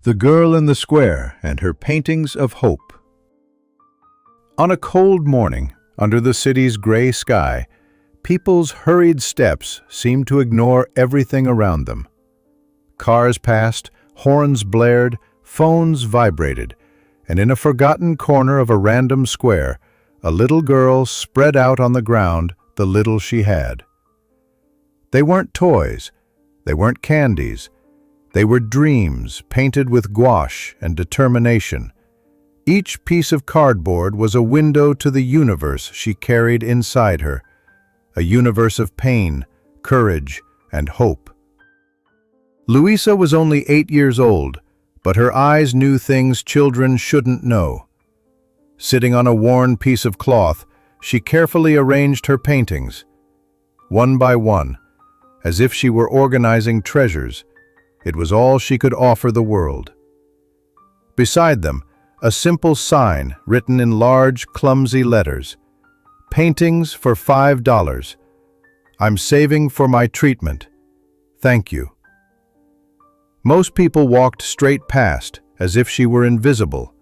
The Girl in the Square and Her Paintings of Hope. On a cold morning, under the city's gray sky, people's hurried steps seemed to ignore everything around them. Cars passed, horns blared, phones vibrated, and in a forgotten corner of a random square, a little girl spread out on the ground the little she had. They weren't toys, they weren't candies, they were dreams painted with gouache and determination. Each piece of cardboard was a window to the universe she carried inside her, a universe of pain, courage, and hope. Luísa was only 8 years old, but her eyes knew things children shouldn't know. Sitting on a worn piece of cloth, she carefully arranged her paintings, one by one, as if she were organizing treasures. It was all she could offer the world. Beside them, a simple sign written in large, clumsy letters. Paintings for $5. I'm saving for my treatment. Thank you. Most people walked straight past, as if she were invisible.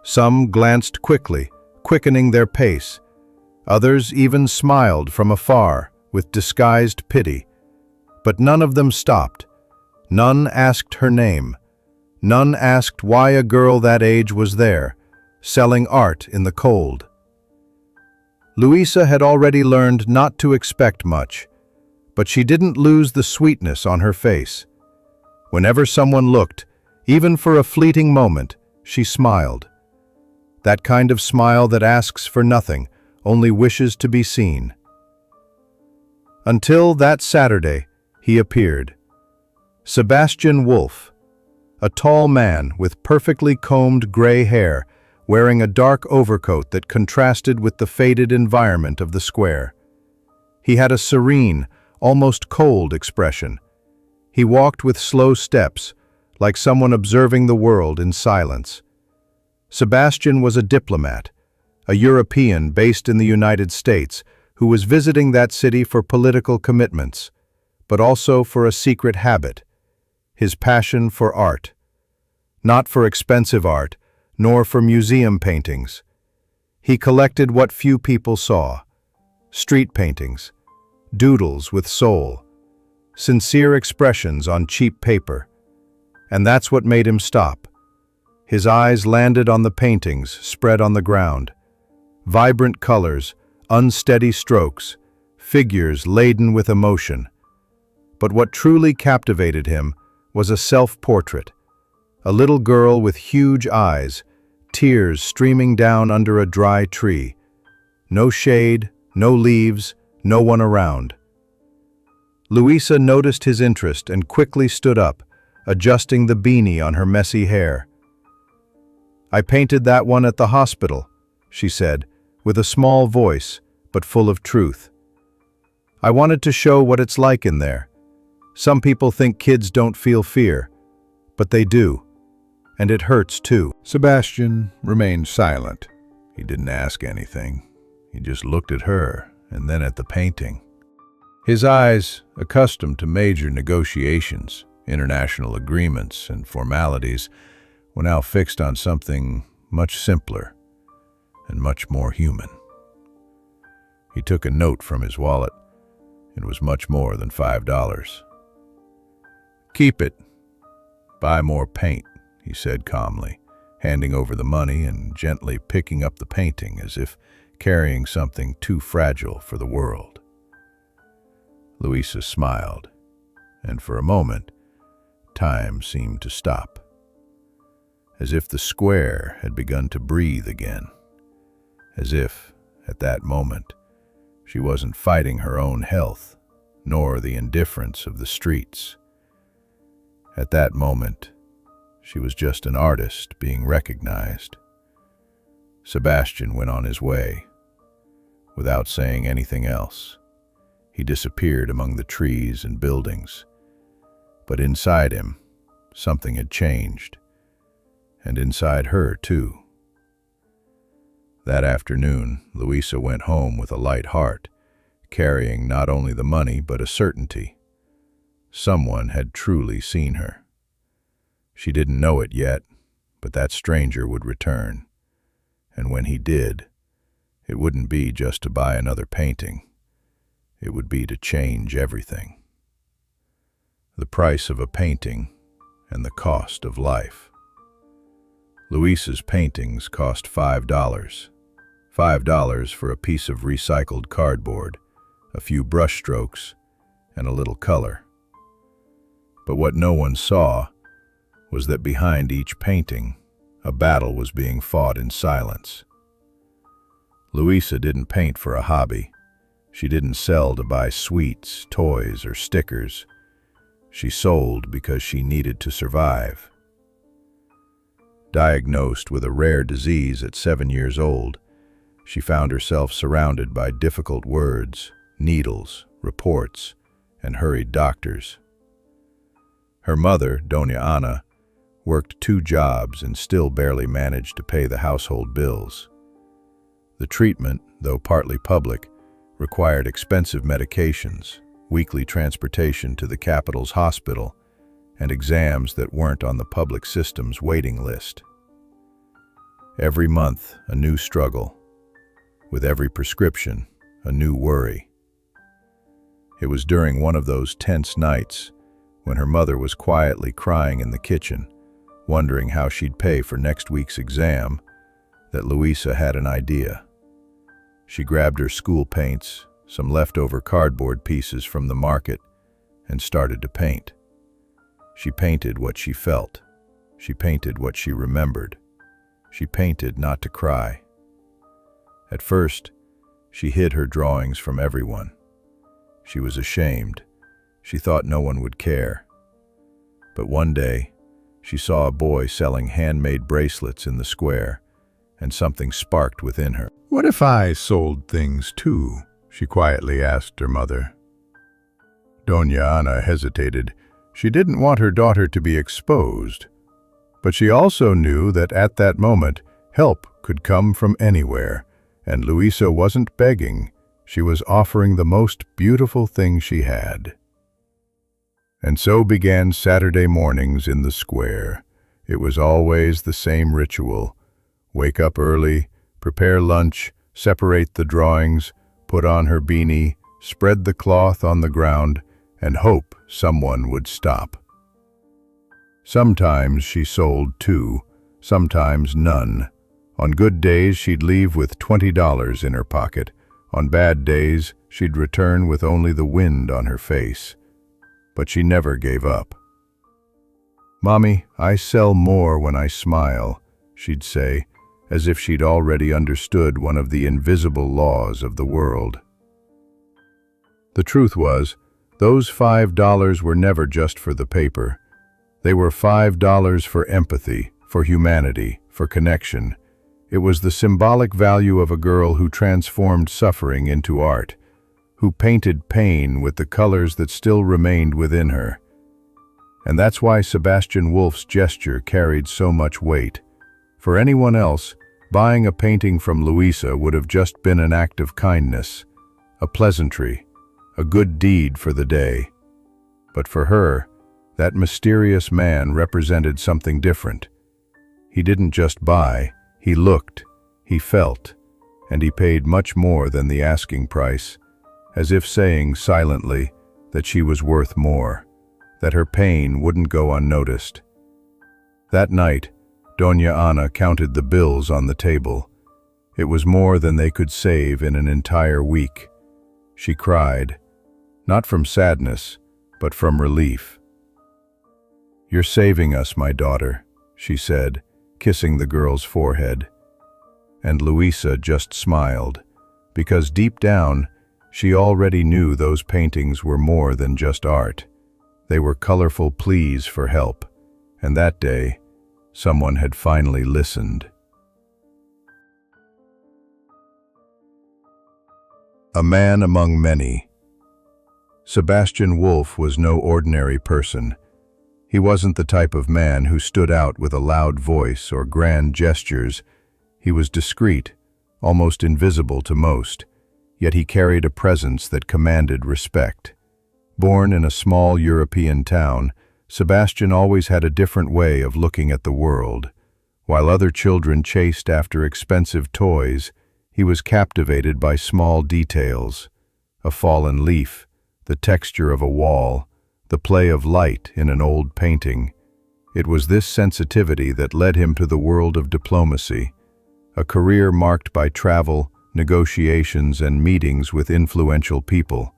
Some glanced quickly, quickening their pace. Others even smiled from afar, with disguised pity. But none of them stopped. None asked her name. None asked why a girl that age was there, selling art in the cold. Luísa had already learned not to expect much, but she didn't lose the sweetness on her face. Whenever someone looked, even for a fleeting moment, she smiled. That kind of smile that asks for nothing, only wishes to be seen. Until that Saturday, he appeared. Sebastian Wolf, a tall man with perfectly combed gray hair, wearing a dark overcoat that contrasted with the faded environment of the square. He had a serene, almost cold expression. He walked with slow steps, like someone observing the world in silence. Sebastian was a diplomat, a European based in the United States, who was visiting that city for political commitments, but also for a secret habit: his passion for art. Not for expensive art, nor for museum paintings. He collected what few people saw: street paintings, doodles with soul, sincere expressions on cheap paper. And that's what made him stop. His eyes landed on the paintings spread on the ground. Vibrant colors, unsteady strokes, figures laden with emotion. But what truly captivated him was a self-portrait, a little girl with huge eyes, tears streaming down under a dry tree. No shade, no leaves, no one around. Luísa noticed his interest and quickly stood up, adjusting the beanie on her messy hair. "I painted that one at the hospital," she said, with a small voice, but full of truth. "I wanted to show what it's like in there. Some people think kids don't feel fear, but they do. And it hurts too." Sebastian remained silent. He didn't ask anything. He just looked at her and then at the painting. His eyes, accustomed to major negotiations, international agreements, and formalities, were now fixed on something much simpler and much more human. He took a note from his wallet. It was much more than $5. "Keep it. Buy more paint," he said calmly, handing over the money and gently picking up the painting as if carrying something too fragile for the world. Luísa smiled, and for a moment, time seemed to stop, as if the square had begun to breathe again, as if, at that moment, she wasn't fighting her own health, nor the indifference of the streets. At that moment, she was just an artist being recognized. Sebastian went on his way. Without saying anything else, he disappeared among the trees and buildings. But inside him, something had changed, and inside her too. That afternoon, Luísa went home with a light heart, carrying not only the money but a certainty. Someone had truly seen her. She didn't know it yet, but that stranger would return. And when he did, it wouldn't be just to buy another painting. It would be to change everything. The price of a painting and the cost of life. Luísa's paintings cost $5. $5 for a piece of recycled cardboard, a few brush strokes, and a little color. But what no one saw was that behind each painting, a battle was being fought in silence. Luísa didn't paint for a hobby. She didn't sell to buy sweets, toys, or stickers. She sold because she needed to survive. Diagnosed with a rare disease at 7 years old, she found herself surrounded by difficult words, needles, reports, and hurried doctors. Her mother, Doña Ana, worked 2 jobs and still barely managed to pay the household bills. The treatment, though partly public, required expensive medications, weekly transportation to the capital's hospital, and exams that weren't on the public system's waiting list. Every month, a new struggle. With every prescription, a new worry. It was during one of those tense nights, when her mother was quietly crying in the kitchen, wondering how she'd pay for next week's exam, that Luísa had an idea. She grabbed her school paints, some leftover cardboard pieces from the market, and started to paint. She painted what she felt. She painted what she remembered. She painted not to cry. At first, she hid her drawings from everyone. She was ashamed. She thought no one would care. But one day, she saw a boy selling handmade bracelets in the square, and something sparked within her. "What if I sold things too?" she quietly asked her mother. Doña Ana hesitated. She didn't want her daughter to be exposed, but she also knew that at that moment, help could come from anywhere, and Luísa wasn't begging. She was offering the most beautiful thing she had. And so began Saturday mornings in the square. It was always the same ritual. Wake up early, prepare lunch, separate the drawings, put on her beanie, spread the cloth on the ground, and hope someone would stop. Sometimes she sold 2, sometimes none. On good days, she'd leave with $20 in her pocket. On bad days, she'd return with only the wind on her face. But she never gave up. "Mommy, I sell more when I smile," she'd say, as if she'd already understood one of the invisible laws of the world. The truth was, those $5 were never just for the paper. They were $5 for empathy, for humanity, for connection. It was the symbolic value of a girl who transformed suffering into art, who painted pain with the colors that still remained within her. And that's why Sebastian Wolf's gesture carried so much weight. For anyone else, buying a painting from Luísa would have just been an act of kindness, a pleasantry, a good deed for the day. But for her, that mysterious man represented something different. He didn't just buy, he looked, he felt, and he paid much more than the asking price, as if saying silently that she was worth more, that her pain wouldn't go unnoticed. That night, Doña Ana counted the bills on the table. It was more than they could save in an entire week. She cried, not from sadness, but from relief. "You're saving us, my daughter," she said, kissing the girl's forehead. And Luísa just smiled, because deep down, she already knew those paintings were more than just art. They were colorful pleas for help, and that day, someone had finally listened. A man among many. Sebastian Wolf was no ordinary person. He wasn't the type of man who stood out with a loud voice or grand gestures. He was discreet, almost invisible to most, yet he carried a presence that commanded respect. Born in a small European town, Sebastian always had a different way of looking at the world. While other children chased after expensive toys, he was captivated by small details: a fallen leaf, the texture of a wall, the play of light in an old painting. It was this sensitivity that led him to the world of diplomacy, a career marked by travel, negotiations, and meetings with influential people.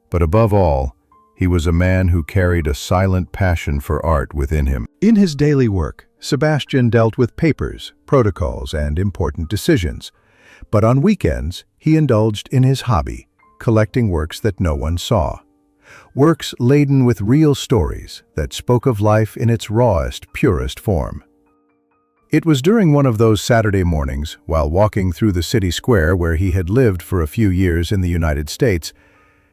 But above all, he was a man who carried a silent passion for art within him. In his daily work, Sebastian dealt with papers, protocols, and important decisions. But on weekends, he indulged in his hobby, collecting works that no one saw. Works laden with real stories that spoke of life in its rawest, purest form. It was during one of those Saturday mornings, while walking through the city square where he had lived for a few years in the United States,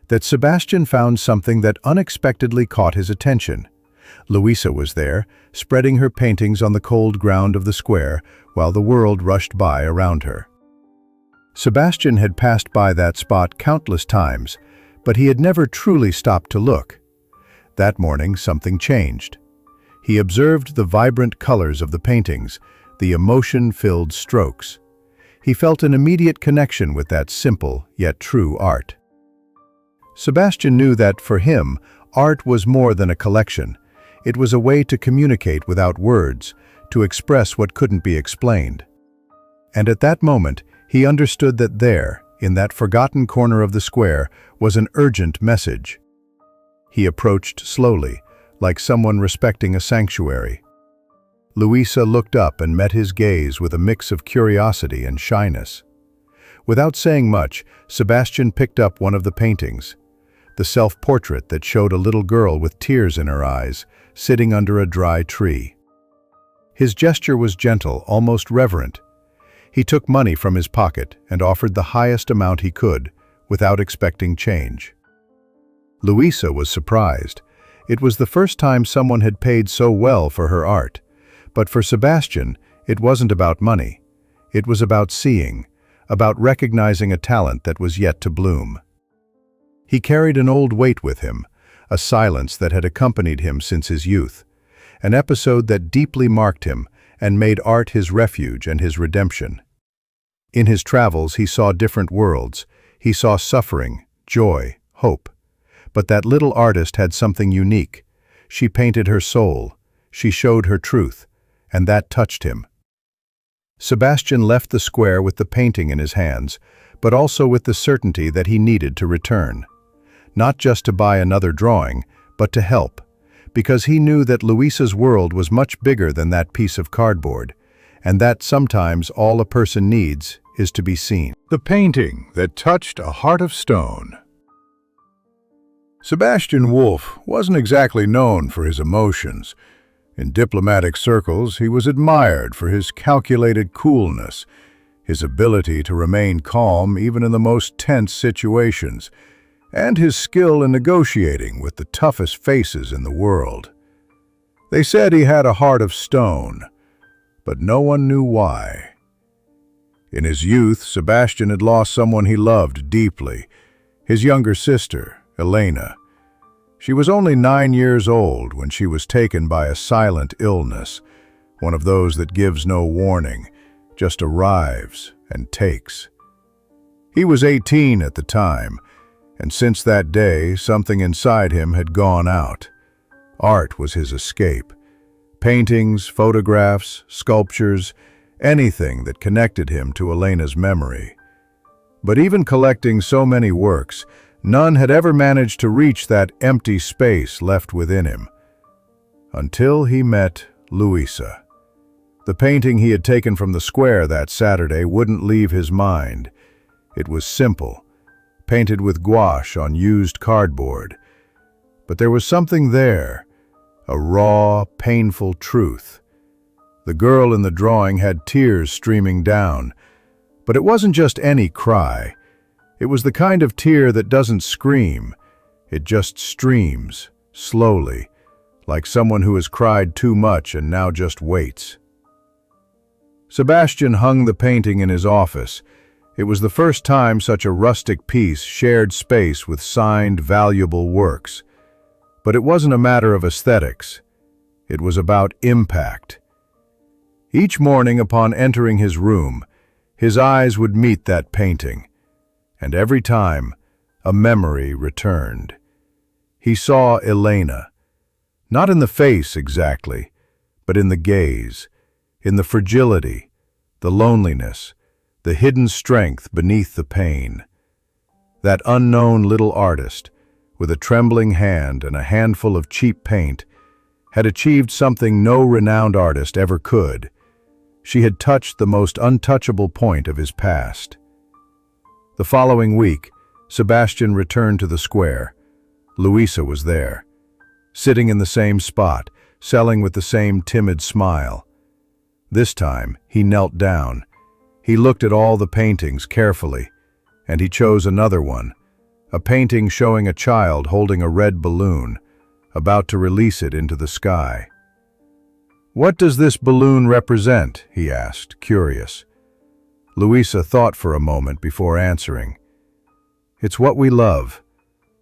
that Sebastian found something that unexpectedly caught his attention. Luísa was there, spreading her paintings on the cold ground of the square while the world rushed by around her. Sebastian had passed by that spot countless times, but he had never truly stopped to look. That morning, something changed. He observed the vibrant colors of the paintings, the emotion-filled strokes. He felt an immediate connection with that simple yet true art. Sebastian knew that, for him, art was more than a collection. It was a way to communicate without words, to express what couldn't be explained. And at that moment, he understood that there, in that forgotten corner of the square, was an urgent message. He approached slowly, like someone respecting a sanctuary. Luísa looked up and met his gaze with a mix of curiosity and shyness. Without saying much, Sebastian picked up one of the paintings, the self-portrait that showed a little girl with tears in her eyes, sitting under a dry tree. His gesture was gentle, almost reverent. He took money from his pocket and offered the highest amount he could, without expecting change. Luísa was surprised. It was the first time someone had paid so well for her art. But for Sebastian, it wasn't about money. It was about seeing, about recognizing a talent that was yet to bloom. He carried an old weight with him, a silence that had accompanied him since his youth, an episode that deeply marked him and made art his refuge and his redemption. In his travels, he saw different worlds. He saw suffering, joy, hope. But that little artist had something unique. She painted her soul. She showed her truth, and that touched him. Sebastian left the square with the painting in his hands, but also with the certainty that he needed to return. Not just to buy another drawing, but to help, because he knew that Luísa's world was much bigger than that piece of cardboard, and that sometimes all a person needs is to be seen. The painting that touched a heart of stone. Sebastian Wolf wasn't exactly known for his emotions. In diplomatic circles, he was admired for his calculated coolness, his ability to remain calm even in the most tense situations, and his skill in negotiating with the toughest faces in the world. They said he had a heart of stone, but no one knew why. In his youth, Sebastian had lost someone he loved deeply, his younger sister, Elena. She was only 9 years old when she was taken by a silent illness, one of those that gives no warning, just arrives and takes. He was 18 at the time, and since that day, something inside him had gone out. Art was his escape. Paintings, photographs, sculptures, anything that connected him to Elena's memory. But even collecting so many works, none had ever managed to reach that empty space left within him. Until he met Luísa. The painting he had taken from the square that Saturday wouldn't leave his mind. It was simple, painted with gouache on used cardboard. But there was something there, a raw, painful truth. The girl in the drawing had tears streaming down, but it wasn't just any cry. It was the kind of tear that doesn't scream. It just streams, slowly, like someone who has cried too much and now just waits. Sebastian hung the painting in his office. It was the first time such a rustic piece shared space with signed, valuable works. But it wasn't a matter of aesthetics. It was about impact. Each morning upon entering his room, his eyes would meet that painting, and every time a memory returned. He saw Elena, not in the face exactly, but in the gaze, in the fragility, the loneliness, the hidden strength beneath the pain. That unknown little artist, with a trembling hand and a handful of cheap paint, had achieved something no renowned artist ever could. She had touched the most untouchable point of his past. The following week, Sebastian returned to the square. Luísa was there, sitting in the same spot, selling with the same timid smile. This time, he knelt down. He looked at all the paintings carefully, and he chose another one, a painting showing a child holding a red balloon, about to release it into the sky. "What does this balloon represent?" he asked, curious. Luísa thought for a moment before answering. "It's what we love.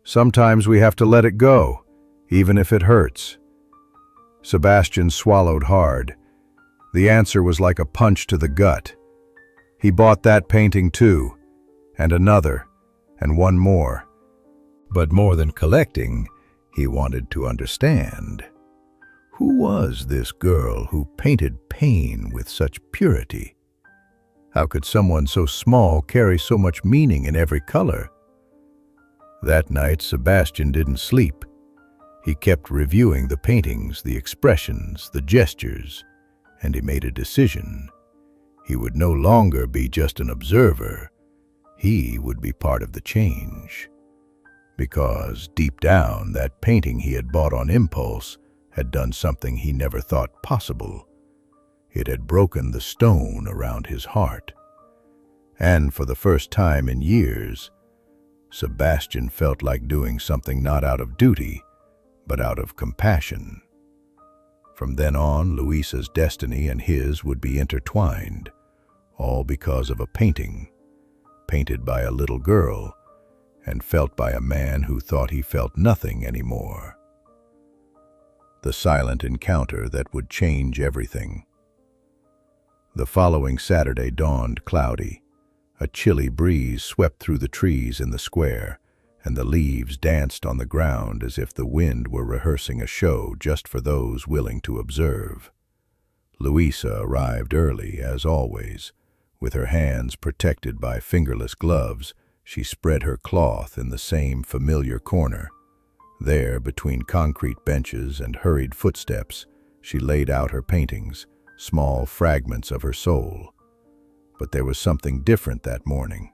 Sometimes we have to let it go, even if it hurts." Sebastian swallowed hard. The answer was like a punch to the gut. He bought that painting too, and another, and one more. But more than collecting, he wanted to understand. Who was this girl who painted pain with such purity? How could someone so small carry so much meaning in every color? That night, Sebastian didn't sleep. He kept reviewing the paintings, the expressions, the gestures, and he made a decision. He would no longer be just an observer. He would be part of the change. Because, deep down, that painting he had bought on impulse had done something he never thought possible. It had broken the stone around his heart. And for the first time in years, Sebastian felt like doing something not out of duty, but out of compassion. From then on, Luísa's destiny and his would be intertwined, all because of a painting, painted by a little girl, and felt by a man who thought he felt nothing anymore. The silent encounter that would change everything. The following Saturday dawned cloudy. A chilly breeze swept through the trees in the square, and the leaves danced on the ground as if the wind were rehearsing a show just for those willing to observe. Luísa arrived early, as always. With her hands protected by fingerless gloves, she spread her cloth in the same familiar corner. There, between concrete benches and hurried footsteps, she laid out her paintings, small fragments of her soul. But there was something different that morning.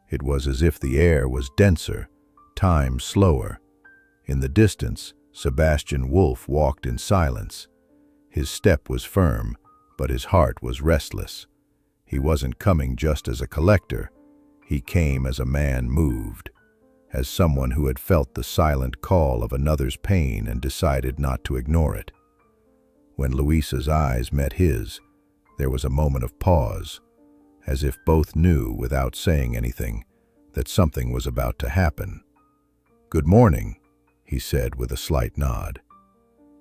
It was as if the air was denser, time slower. In the distance, Sebastian Wolf walked in silence. His step was firm, but his heart was restless. He wasn't coming just as a collector. He came as a man moved, as someone who had felt the silent call of another's pain and decided not to ignore it. When Luísa's eyes met his, there was a moment of pause, as if both knew, without saying anything, that something was about to happen. "Good morning," he said with a slight nod.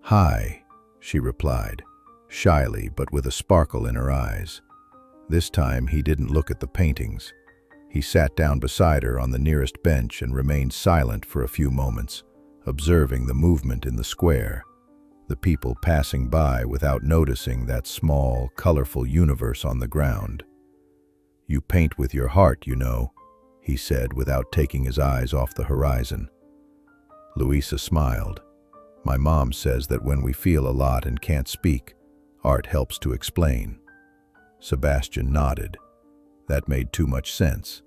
"Hi," she replied, shyly but with a sparkle in her eyes. This time he didn't look at the paintings. He sat down beside her on the nearest bench and remained silent for a few moments, observing the movement in the square, the people passing by without noticing that small, colorful universe on the ground. "You paint with your heart, you know," he said without taking his eyes off the horizon. Luísa smiled. "My mom says that when we feel a lot and can't speak, art helps to explain." Sebastian nodded. That made too much sense.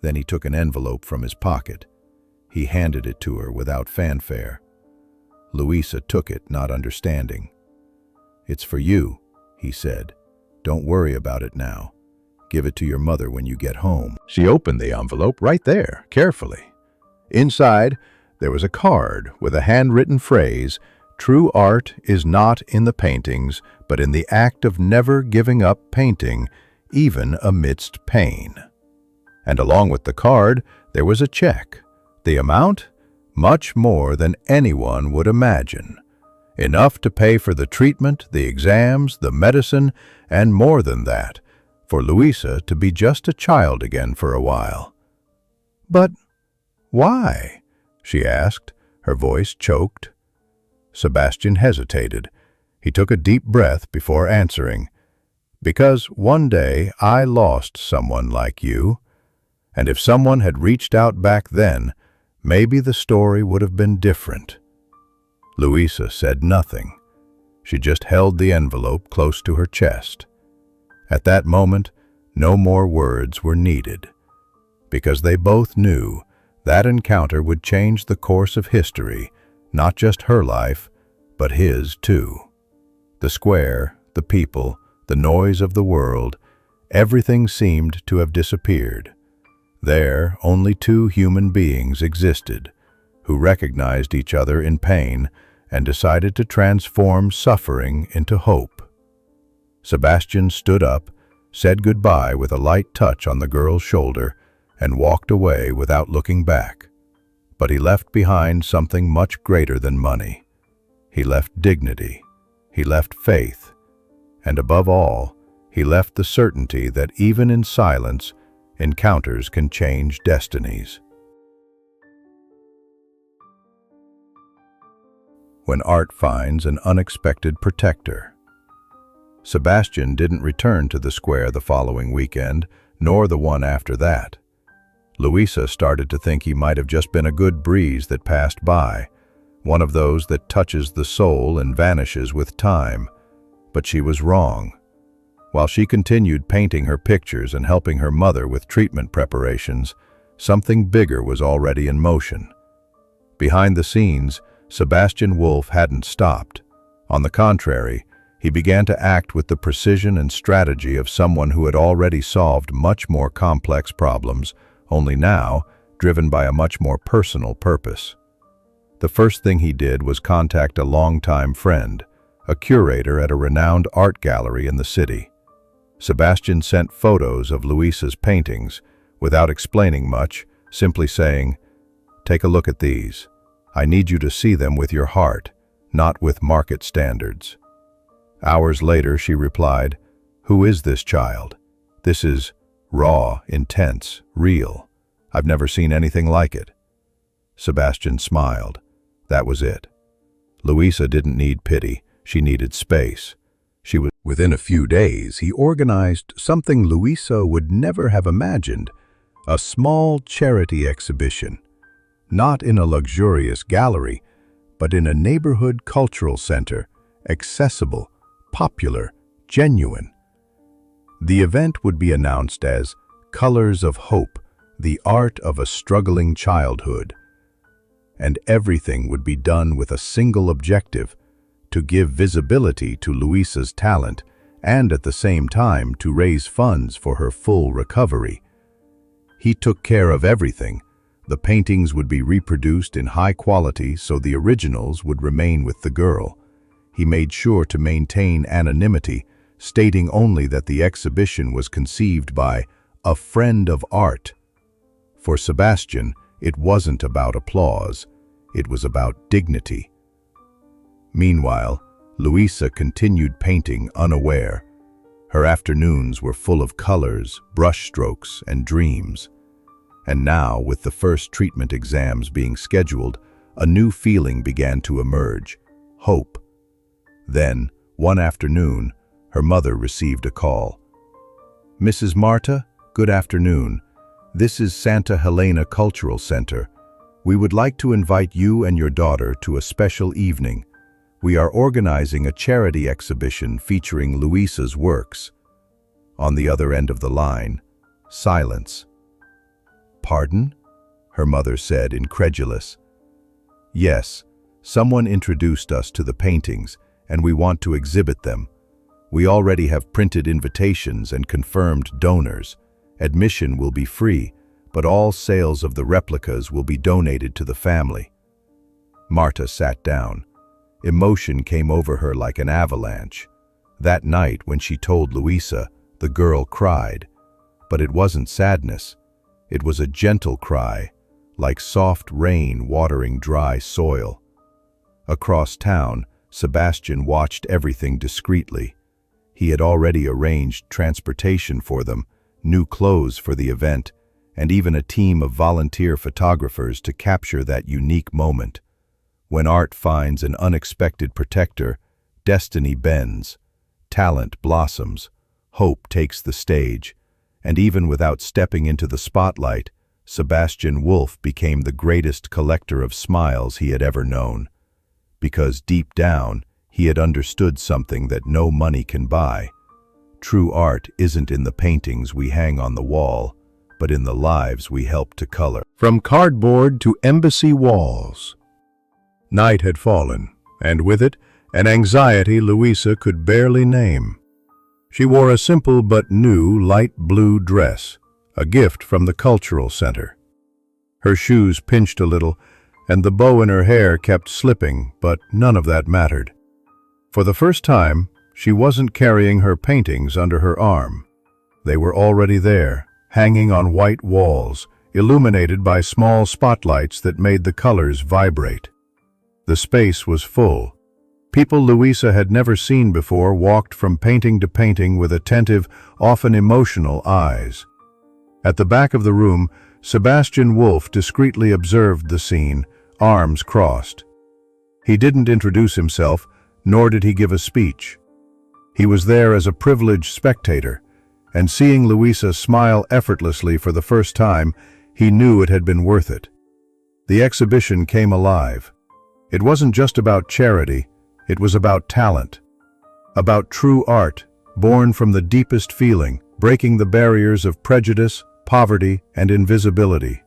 Then he took an envelope from his pocket. He handed it to her without fanfare. Luísa took it, not understanding. "It's for you," he said. "Don't worry about it now. Give it to your mother when you get home." She opened the envelope right there, carefully. Inside, there was a card with a handwritten phrase, "True art is not in the paintings, but in the act of never giving up painting, even amidst pain." And along with the card, there was a check. The amount? much more than anyone would imagine. Enough to pay for the treatment, the exams, the medicine, and more than that, for Luísa to be just a child again for a while. "But why?" she asked, her voice choked. Sebastian hesitated. He took a deep breath before answering. "Because one day I lost someone like you, and if someone had reached out back then, maybe the story would have been different." Luísa said nothing. She just held the envelope close to her chest. At that moment, no more words were needed, because they both knew that encounter would change the course of history, not just her life, but his too. The square, the people, the noise of the world, everything seemed to have disappeared. There, only two human beings existed, who recognized each other in pain and decided to transform suffering into hope. Sebastian stood up, said goodbye with a light touch on the girl's shoulder, and walked away without looking back. But he left behind something much greater than money. He left dignity, he left faith, and above all, he left the certainty that even in silence, encounters can change destinies. When art finds an unexpected protector. Sebastian didn't return to the square the following weekend, nor the one after that. Luísa started to think he might have just been a good breeze that passed by, one of those that touches the soul and vanishes with time. But she was wrong. While she continued painting her pictures and helping her mother with treatment preparations, something bigger was already in motion. Behind the scenes, Sebastian Wolf hadn't stopped. On the contrary, he began to act with the precision and strategy of someone who had already solved much more complex problems, only now driven by a much more personal purpose. The first thing he did was contact a longtime friend, a curator at a renowned art gallery in the city. Sebastian sent photos of Luísa's paintings, without explaining much, simply saying, "Take a look at these. I need you to see them with your heart, not with market standards." Hours later, she replied, "Who is this child? This is raw, intense, real. I've never seen anything like it." Sebastian smiled. That was it. Luísa didn't need pity, she needed space. Within a few days, he organized something Luísa would never have imagined, a small charity exhibition. Not in a luxurious gallery, but in a neighborhood cultural center, accessible, popular, genuine. The event would be announced as Colors of Hope, the Art of a Struggling Childhood. And everything would be done with a single objective, to give visibility to Luísa's talent and at the same time to raise funds for her full recovery. He took care of everything. The paintings would be reproduced in high quality so the originals would remain with the girl. He made sure to maintain anonymity, stating only that the exhibition was conceived by a friend of art. For Sebastian, it wasn't about applause, it was about dignity. Meanwhile, Luísa continued painting unaware. Her afternoons were full of colors, brushstrokes, and dreams. And now, with the first treatment exams being scheduled, a new feeling began to emerge: hope. Then, one afternoon, her mother received a call. "Mrs. Marta, good afternoon. This is Santa Helena Cultural Center. We would like to invite you and your daughter to a special evening. We are organizing a charity exhibition featuring Luísa's works." On the other end of the line, silence. "Pardon?" her mother said, incredulous. "Yes, someone introduced us to the paintings, and we want to exhibit them. We already have printed invitations and confirmed donors. Admission will be free, but all sales of the replicas will be donated to the family." Marta sat down. Emotion came over her like an avalanche. That night, when she told Luísa, the girl cried. But it wasn't sadness. It was a gentle cry, like soft rain watering dry soil. Across town, Sebastian watched everything discreetly. He had already arranged transportation for them, new clothes for the event, and even a team of volunteer photographers to capture that unique moment. When art finds an unexpected protector, destiny bends, talent blossoms, hope takes the stage, and even without stepping into the spotlight, Sebastian Wolf became the greatest collector of smiles he had ever known. Because deep down, he had understood something that no money can buy. True art isn't in the paintings we hang on the wall, but in the lives we help to color. From cardboard to embassy walls. Night had fallen, and with it, an anxiety Luísa could barely name. She wore a simple but new light blue dress, a gift from the cultural center. Her shoes pinched a little, and the bow in her hair kept slipping, but none of that mattered. For the first time, she wasn't carrying her paintings under her arm. They were already there, hanging on white walls, illuminated by small spotlights that made the colors vibrate. The space was full. People Luísa had never seen before walked from painting to painting with attentive, often emotional eyes. At the back of the room, Sebastian Wolf discreetly observed the scene, arms crossed. He didn't introduce himself, nor did he give a speech. He was there as a privileged spectator, and seeing Luísa smile effortlessly for the first time, he knew it had been worth it. The exhibition came alive. It wasn't just about charity, it was about talent. About true art, born from the deepest feeling, breaking the barriers of prejudice, poverty, and invisibility.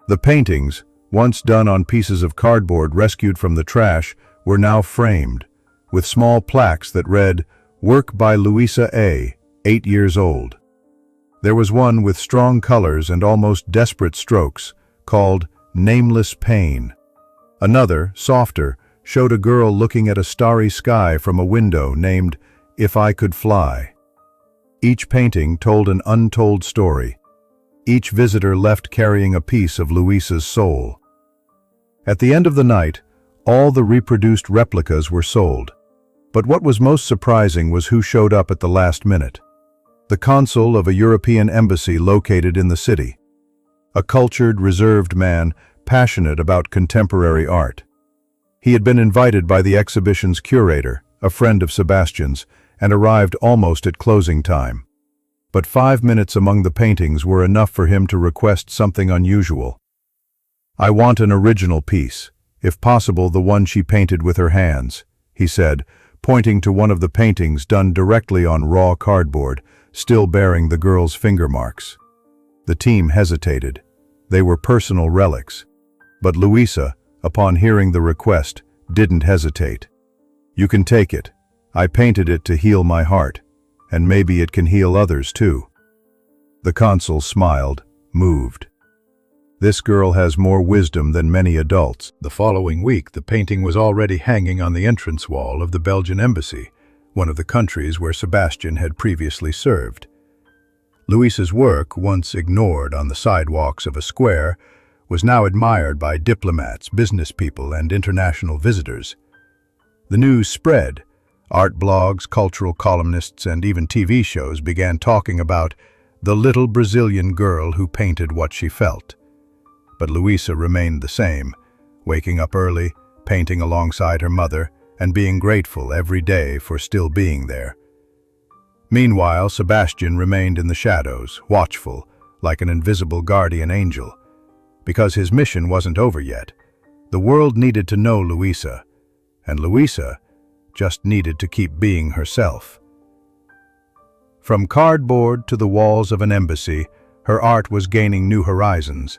The paintings, once done on pieces of cardboard rescued from the trash, were now framed, with small plaques that read, "Work by Luísa A., 8 years old." There was one with strong colors and almost desperate strokes, called "Nameless Pain." Another, softer, showed a girl looking at a starry sky from a window named "If I Could Fly." Each painting told an untold story. Each visitor left carrying a piece of Luísa's soul. At the end of the night, all the reproduced replicas were sold. But what was most surprising was who showed up at the last minute. The consul of a European embassy located in the city. A cultured, reserved man, passionate about contemporary art. He had been invited by the exhibition's curator, a friend of Sebastian's, and arrived almost at closing time. But 5 minutes among the paintings were enough for him to request something unusual. "I want an original piece, if possible the one she painted with her hands," he said, pointing to one of the paintings done directly on raw cardboard, still bearing the girl's finger marks. The team hesitated. They were personal relics. But Luísa, upon hearing the request, didn't hesitate. "You can take it. I painted it to heal my heart, and maybe it can heal others too." The consul smiled, moved. "This girl has more wisdom than many adults." The following week, the painting was already hanging on the entrance wall of the Belgian embassy, one of the countries where Sebastian had previously served. Luísa's work, once ignored on the sidewalks of a square, was now admired by diplomats, business people, and international visitors. The news spread. Art blogs, cultural columnists, and even TV shows began talking about the little Brazilian girl who painted what she felt. But Luísa remained the same, waking up early, painting alongside her mother, and being grateful every day for still being there. Meanwhile, Sebastian remained in the shadows, watchful, like an invisible guardian angel. Because his mission wasn't over yet. The world needed to know Luísa, and Luísa just needed to keep being herself. From cardboard to the walls of an embassy, her art was gaining new horizons,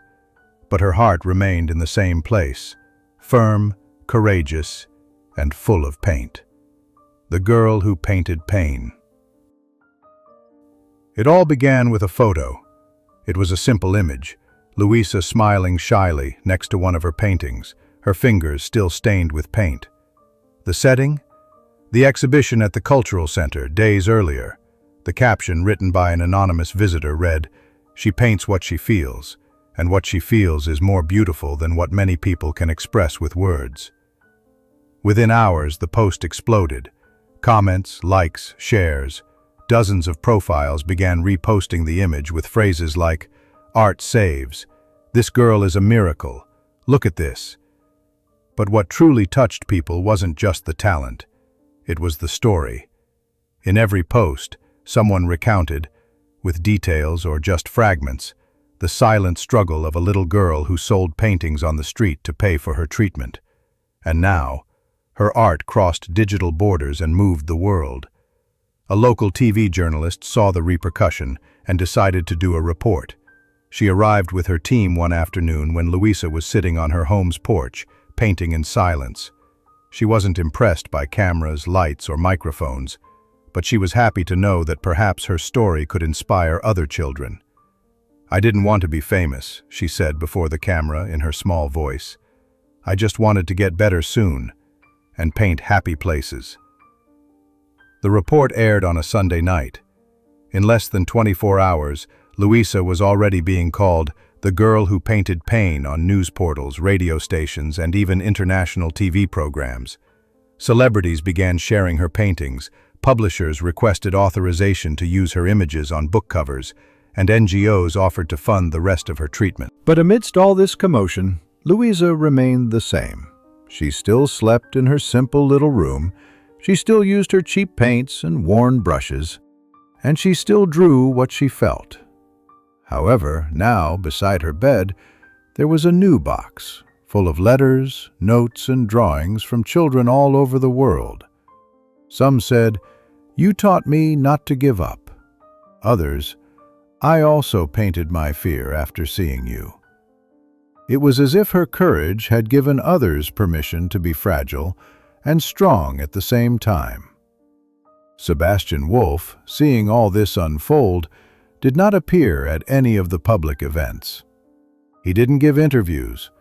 but her heart remained in the same place, firm, courageous, and full of paint. The girl who painted pain. It all began with a photo. It was a simple image, Luísa smiling shyly next to one of her paintings, her fingers still stained with paint. The setting? The exhibition at the Cultural Center days earlier. The caption, written by an anonymous visitor, read, "She paints what she feels," and what she feels is more beautiful than what many people can express with words. Within hours, the post exploded. Comments, likes, shares. Dozens of profiles began reposting the image with phrases like, "Art saves," "This girl is a miracle," "Look at this." But what truly touched people wasn't just the talent. It was the story. In every post, someone recounted, with details or just fragments, the silent struggle of a little girl who sold paintings on the street to pay for her treatment. And now, her art crossed digital borders and moved the world. A local TV journalist saw the repercussion and decided to do a report. She arrived with her team one afternoon when Luísa was sitting on her home's porch, painting in silence. She wasn't impressed by cameras, lights, or microphones, but she was happy to know that perhaps her story could inspire other children. "I didn't want to be famous," she said before the camera in her small voice. "I just wanted to get better soon and paint happy places." The report aired on a Sunday night. In less than 24 hours, Luísa was already being called the girl who painted pain on news portals, radio stations, and even international TV programs. Celebrities began sharing her paintings, publishers requested authorization to use her images on book covers, and NGOs offered to fund the rest of her treatment. But amidst all this commotion, Luísa remained the same. She still slept in her simple little room, she still used her cheap paints and worn brushes, and she still drew what she felt. However, now, beside her bed, there was a new box, full of letters, notes, and drawings from children all over the world. Some said, "You taught me not to give up." Others, "I also painted my fear after seeing you." It was as if her courage had given others permission to be fragile and strong at the same time. Sebastian Wolf, seeing all this unfold, did not appear at any of the public events. He didn't give interviews,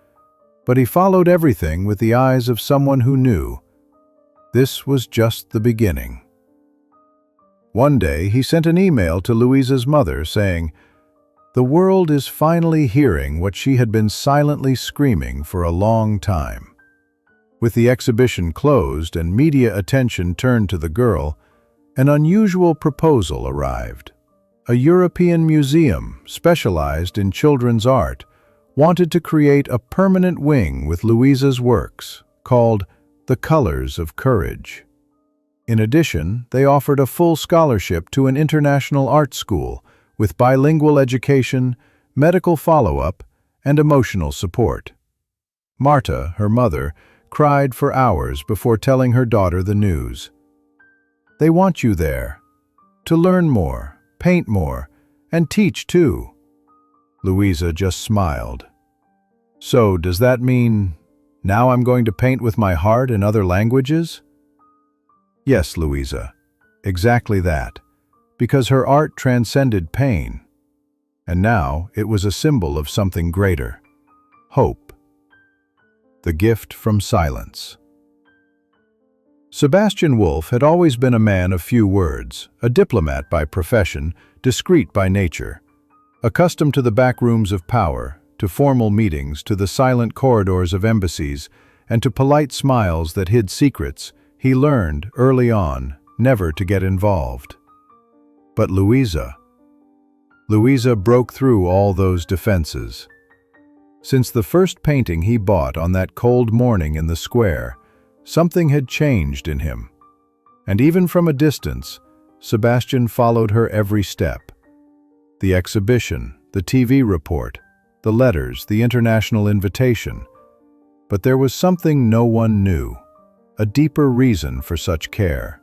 but he followed everything with the eyes of someone who knew this was just the beginning. One day, he sent an email to Luísa's mother saying, "The world is finally hearing what she had been silently screaming for a long time." With the exhibition closed and media attention turned to the girl, an unusual proposal arrived. A European museum, specialized in children's art, wanted to create a permanent wing with Luísa's works, called The Colors of Courage. In addition, they offered a full scholarship to an international art school with bilingual education, medical follow-up, and emotional support. Marta, her mother, cried for hours before telling her daughter the news. "They want you there, to learn more, paint more, and teach too." Luísa just smiled. "So, does that mean now I'm going to paint with my heart in other languages?" "Yes, Luísa, exactly that, because her art transcended pain. And now it was a symbol of something greater, hope. The gift from silence." Sebastian Wolf had always been a man of few words, a diplomat by profession, discreet by nature. Accustomed to the back rooms of power, to formal meetings, to the silent corridors of embassies, and to polite smiles that hid secrets, he learned, early on, never to get involved. But Luísa broke through all those defenses. Since the first painting he bought on that cold morning in the square, something had changed in him. And even from a distance, Sebastian followed her every step. The exhibition, the TV report, the letters, the international invitation. But there was something no one knew, a deeper reason for such care.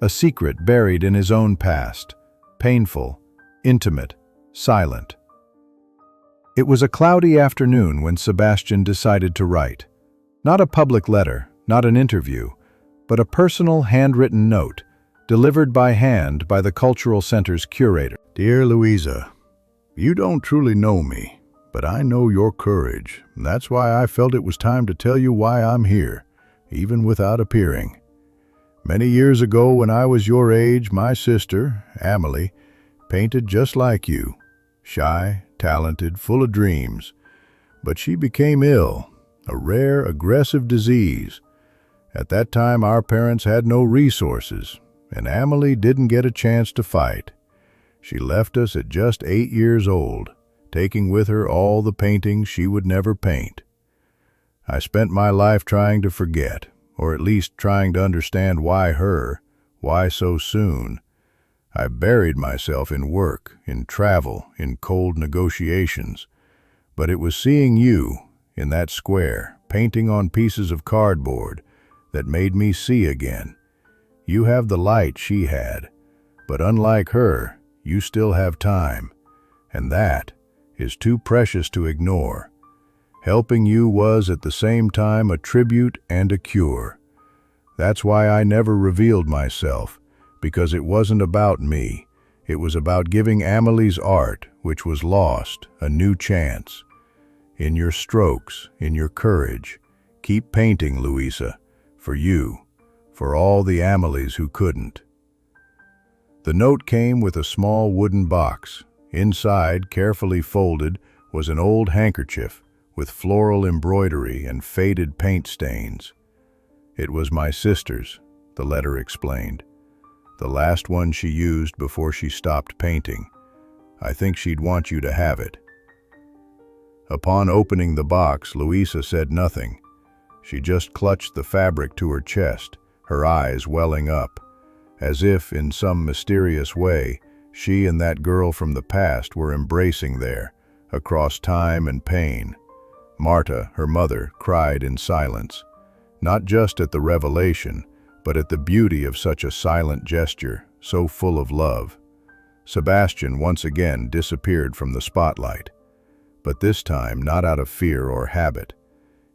A secret buried in his own past, painful, intimate, silent. It was a cloudy afternoon when Sebastian decided to write. Not a public letter, not an interview, but a personal handwritten note, delivered by hand by the Cultural Center's curator. Dear Luísa, you don't truly know me, but I know your courage. That's why I felt it was time to tell you why I'm here, even without appearing. Many years ago, when I was your age, my sister, Amelie, painted just like you. Shy, talented, full of dreams. But she became ill, a rare, aggressive disease. At that time, our parents had no resources, and Amelie didn't get a chance to fight. She left us at just 8 years old, taking with her all the paintings she would never paint. I spent my life trying to forget, or at least trying to understand why her, why so soon. I buried myself in work, in travel, in cold negotiations. But it was seeing you, in that square, painting on pieces of cardboard, that made me see again. You have the light she had, but unlike her, you still have time, and that is too precious to ignore. Helping you was at the same time a tribute and a cure. That's why I never revealed myself, because it wasn't about me. It was about giving Amelie's art, which was lost, a new chance. In your strokes, in your courage, keep painting, Luísa, for you, for all the Amelies who couldn't. The note came with a small wooden box. Inside, carefully folded, was an old handkerchief with floral embroidery and faded paint stains. It was my sister's, the letter explained. The last one she used before she stopped painting. I think she'd want you to have it. Upon opening the box, Luísa said nothing. She just clutched the fabric to her chest, her eyes welling up, as if, in some mysterious way, she and that girl from the past were embracing there, across time and pain. Marta, her mother, cried in silence, not just at the revelation, but at the beauty of such a silent gesture, so full of love. Sebastian once again disappeared from the spotlight, but this time not out of fear or habit.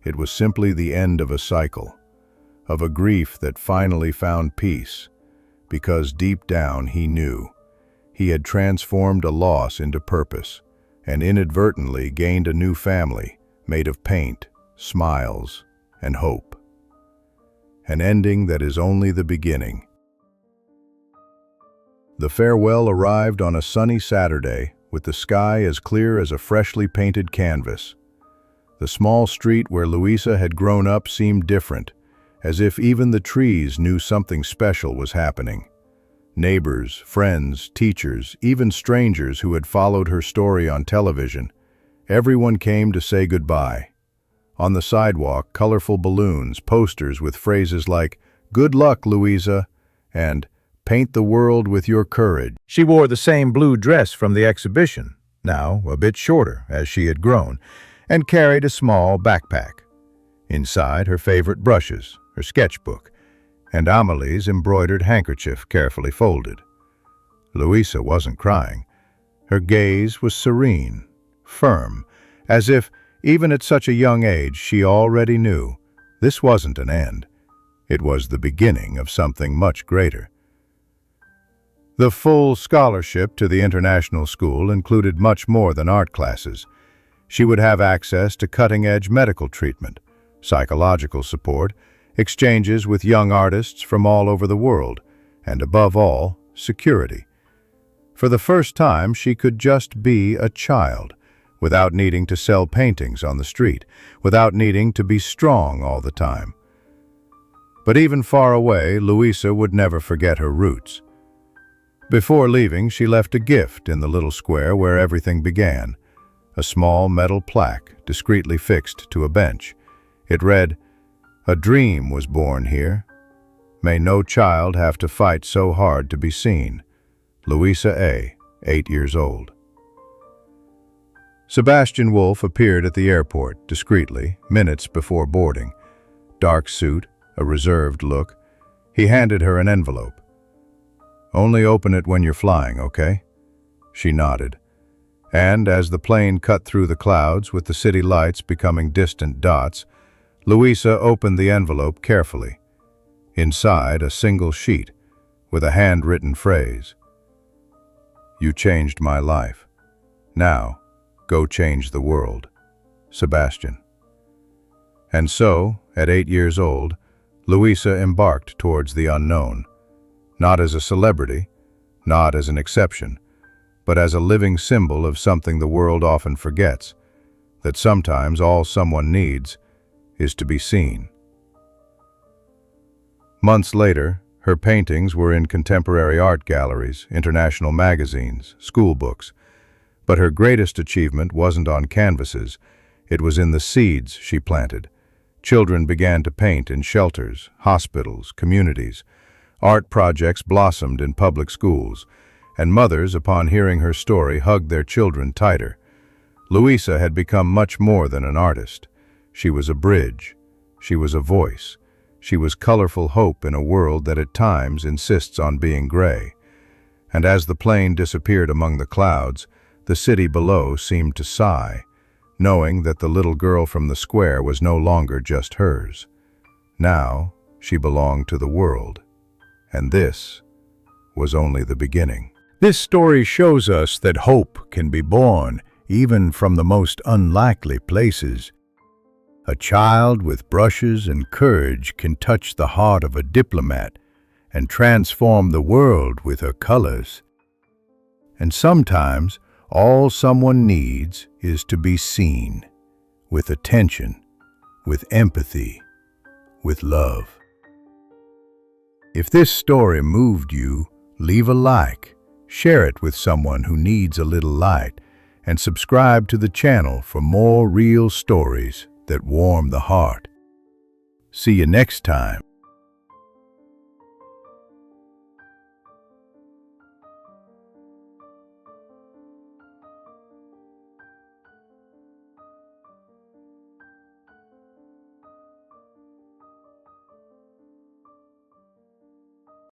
It was simply the end of a cycle, of a grief that finally found peace, because deep down he knew. He had transformed a loss into purpose, and inadvertently gained a new family, made of paint, smiles, and hope. An ending that is only the beginning. The farewell arrived on a sunny Saturday, with the sky as clear as a freshly painted canvas. The small street where Luísa had grown up seemed different, as if even the trees knew something special was happening. Neighbors, friends, teachers, even strangers who had followed her story on television, everyone came to say goodbye. On the sidewalk, colorful balloons, posters with phrases like, "Good luck, Luísa," and "Paint the world with your courage." She wore the same blue dress from the exhibition, now a bit shorter as she had grown, and carried a small backpack. Inside, her favorite brushes, her sketchbook, and Amelie's embroidered handkerchief carefully folded. Luísa wasn't crying. Her gaze was serene, firm, as if, even at such a young age, she already knew this wasn't an end. It was the beginning of something much greater. The full scholarship to the international school included much more than art classes. She would have access to cutting-edge medical treatment, psychological support, exchanges with young artists from all over the world, and above all, security. For the first time, she could just be a child, without needing to sell paintings on the street, without needing to be strong all the time. But even far away, Luísa would never forget her roots. Before leaving, she left a gift in the little square where everything began, a small metal plaque discreetly fixed to a bench. It read, "A dream was born here. May no child have to fight so hard to be seen. Luísa A., 8 years old." Sebastian Wolf appeared at the airport, discreetly, minutes before boarding. Dark suit, a reserved look. He handed her an envelope. "Only open it when you're flying, okay?" She nodded. And as the plane cut through the clouds, with the city lights becoming distant dots, Luísa opened the envelope carefully. Inside, a single sheet, with a handwritten phrase. "You changed my life. Now, go change the world. Sebastian." And so, at 8 years old, Luísa embarked towards the unknown, not as a celebrity, not as an exception, but as a living symbol of something the world often forgets, that sometimes all someone needs is to be seen. Months later, her paintings were in contemporary art galleries, international magazines, school books. But her greatest achievement wasn't on canvases, it was in the seeds she planted. Children began to paint in shelters, hospitals, communities. Art projects blossomed in public schools, and mothers, upon hearing her story, hugged their children tighter. Luísa had become much more than an artist. She was a bridge. She was a voice. She was colorful hope in a world that at times insists on being gray. And as the plane disappeared among the clouds, the city below seemed to sigh, knowing that the little girl from the square was no longer just hers. Now she belonged to the world, and this was only the beginning. This story shows us that hope can be born even from the most unlikely places. A child with brushes and courage can touch the heart of a diplomat and transform the world with her colors. And sometimes, all someone needs is to be seen, with attention, with empathy, with love. If this story moved you, leave a like, share it with someone who needs a little light, and subscribe to the channel for more real stories that warm the heart. See you next time.